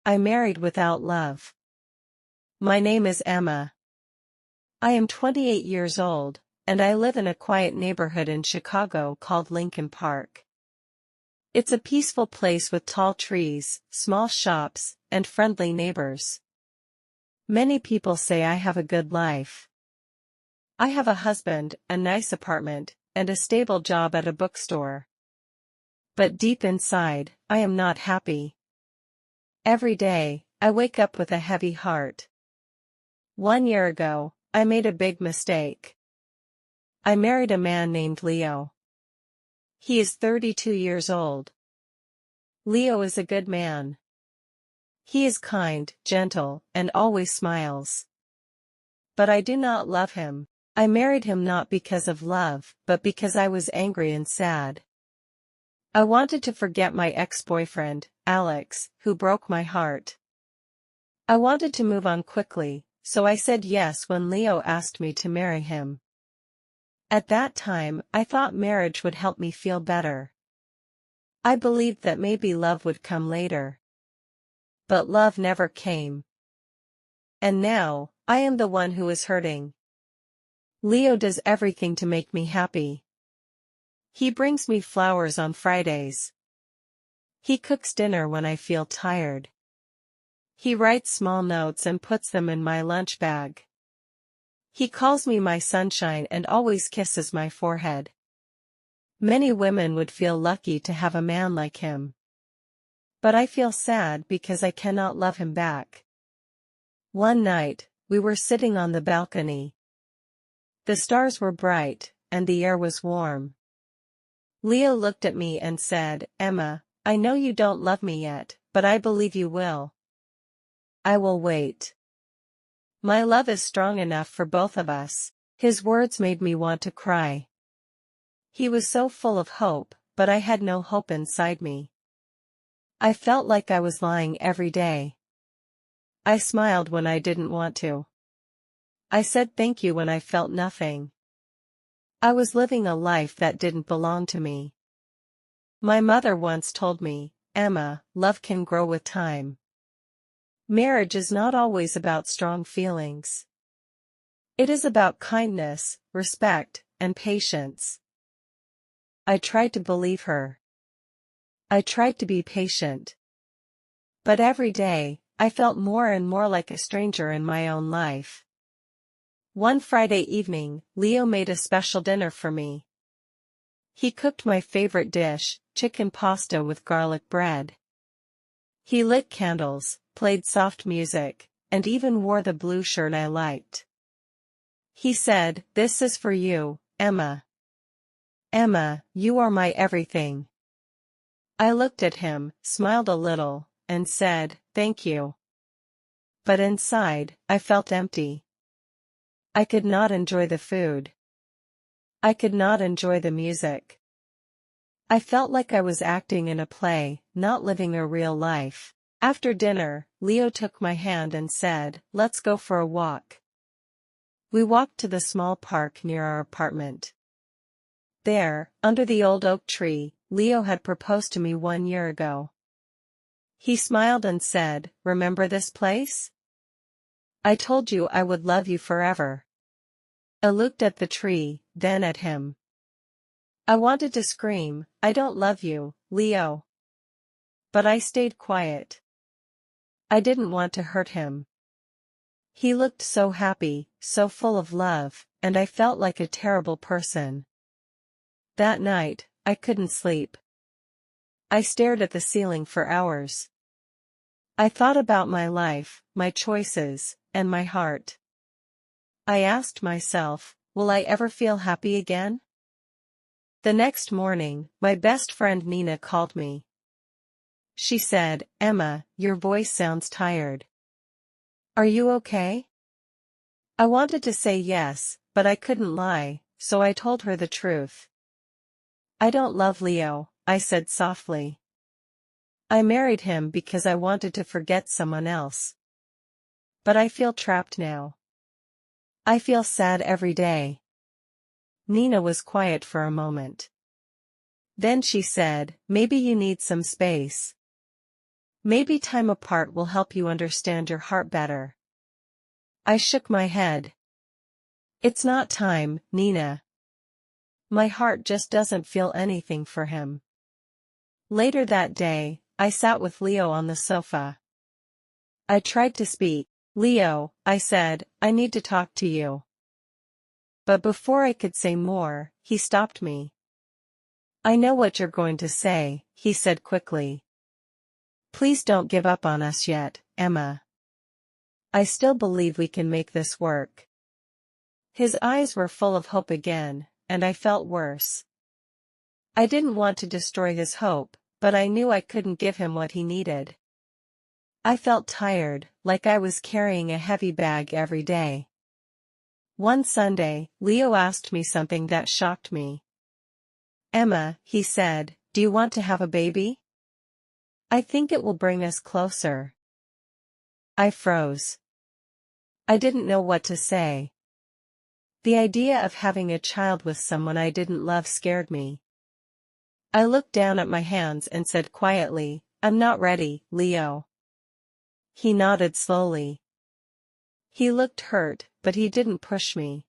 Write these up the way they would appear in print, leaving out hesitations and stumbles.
I married without love. My name is Emma. I am 28 years old, and I live in a quiet neighborhood in Chicago called Lincoln Park. It's a peaceful place with tall trees, small shops, and friendly neighbors. Many people say I have a good life. I have a husband, a nice apartment, and a stable job at a bookstore. But deep inside, I am not happy. Every day, I wake up with a heavy heart. 1 year ago, I made a big mistake. I married a man named Leo. He is 32 years old. Leo is a good man. He is kind, gentle, and always smiles. But I do not love him. I married him not because of love, but because I was angry and sad. I wanted to forget my ex-boyfriend, Alex, who broke my heart. I wanted to move on quickly, so I said yes when Leo asked me to marry him. At that time, I thought marriage would help me feel better. I believed that maybe love would come later. But love never came. And now, I am the one who is hurting. Leo does everything to make me happy. He brings me flowers on Fridays. He cooks dinner when I feel tired. He writes small notes and puts them in my lunch bag. He calls me my sunshine and always kisses my forehead. Many women would feel lucky to have a man like him. But I feel sad because I cannot love him back. One night, we were sitting on the balcony. The stars were bright, and the air was warm. Leo looked at me and said, "Emma, I know you don't love me yet, but I believe you will. I will wait. My love is strong enough for both of us." His words made me want to cry. He was so full of hope, but I had no hope inside me. I felt like I was lying every day. I smiled when I didn't want to. I said thank you when I felt nothing. I was living a life that didn't belong to me. My mother once told me, "Emma, love can grow with time." Marriage is not always about strong feelings. It is about kindness, respect, and patience. I tried to believe her. I tried to be patient. But every day, I felt more and more like a stranger in my own life. One Friday evening, Leo made a special dinner for me. He cooked my favorite dish, chicken pasta with garlic bread. He lit candles, played soft music, and even wore the blue shirt I liked. He said, "This is for you, Emma. Emma, you are my everything." I looked at him, smiled a little, and said, "Thank you." But inside, I felt empty. I could not enjoy the food. I could not enjoy the music. I felt like I was acting in a play, not living a real life. After dinner, Leo took my hand and said, "Let's go for a walk." We walked to the small park near our apartment. There, under the old oak tree, Leo had proposed to me 1 year ago. He smiled and said, "Remember this place? I told you I would love you forever." I looked at the tree, then at him. I wanted to scream, "I don't love you, Leo." But I stayed quiet. I didn't want to hurt him. He looked so happy, so full of love, and I felt like a terrible person. That night, I couldn't sleep. I stared at the ceiling for hours. I thought about my life, my choices, and my heart. I asked myself, will I ever feel happy again? The next morning, my best friend Nina called me. She said, "Emma, your voice sounds tired. Are you okay?" I wanted to say yes, but I couldn't lie, so I told her the truth. "I don't love Leo," I said softly. "I married him because I wanted to forget someone else. But I feel trapped now. I feel sad every day." Nina was quiet for a moment. Then she said, "Maybe you need some space. Maybe time apart will help you understand your heart better. I shook my head. It's not time, Nina. My heart just doesn't feel anything for him. Later that day, I sat with Leo on the sofa. I tried to speak. Leo, I said, I need to talk to you. But before I could say more, he stopped me. I know what you're going to say, he said quickly. Please don't give up on us yet, Emma. I still believe we can make this work. His eyes were full of hope again, and I felt worse. I didn't want to destroy his hope, but I knew I couldn't give him what he needed. I felt tired, like I was carrying a heavy bag every day. One Sunday, Leo asked me something that shocked me. Emma, he said, do you want to have a baby? I think it will bring us closer. I froze. I didn't know what to say. The idea of having a child with someone I didn't love scared me. I looked down at my hands and said quietly, I'm not ready, Leo. He nodded slowly. He looked hurt, but he didn't push me.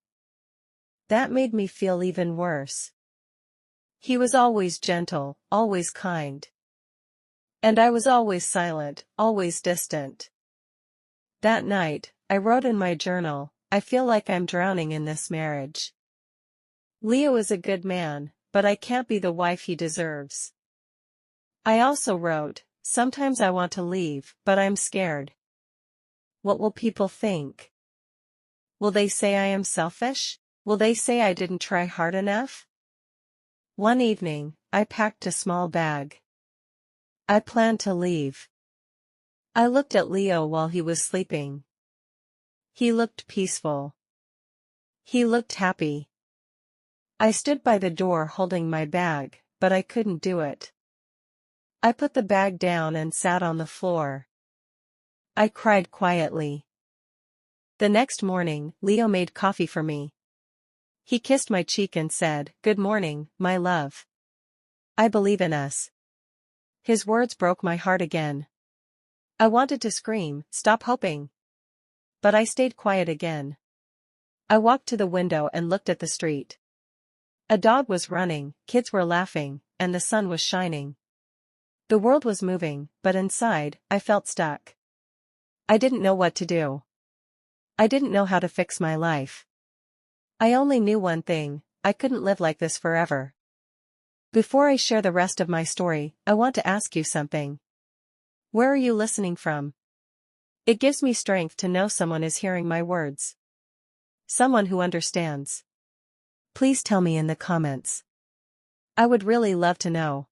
That made me feel even worse. He was always gentle, always kind. And I was always silent, always distant. That night, I wrote in my journal, I feel like I'm drowning in this marriage. Leo is a good man, but I can't be the wife he deserves. I also wrote, sometimes I want to leave, but I'm scared. What will people think? Will they say I am selfish? Will they say I didn't try hard enough? One evening, I packed a small bag. I planned to leave. I looked at Leo while he was sleeping. He looked peaceful. He looked happy. I stood by the door holding my bag, but I couldn't do it. I put the bag down and sat on the floor. I cried quietly. The next morning, Leo made coffee for me. He kissed my cheek and said, Good morning, my love. I believe in us. His words broke my heart again. I wanted to scream, stop hoping. But I stayed quiet again. I walked to the window and looked at the street. A dog was running, kids were laughing, and the sun was shining. The world was moving, but inside, I felt stuck. I didn't know what to do. I didn't know how to fix my life. I only knew one thing, I couldn't live like this forever. Before I share the rest of my story, I want to ask you something. Where are you listening from? It gives me strength to know someone is hearing my words. Someone who understands. Please tell me in the comments. I would really love to know.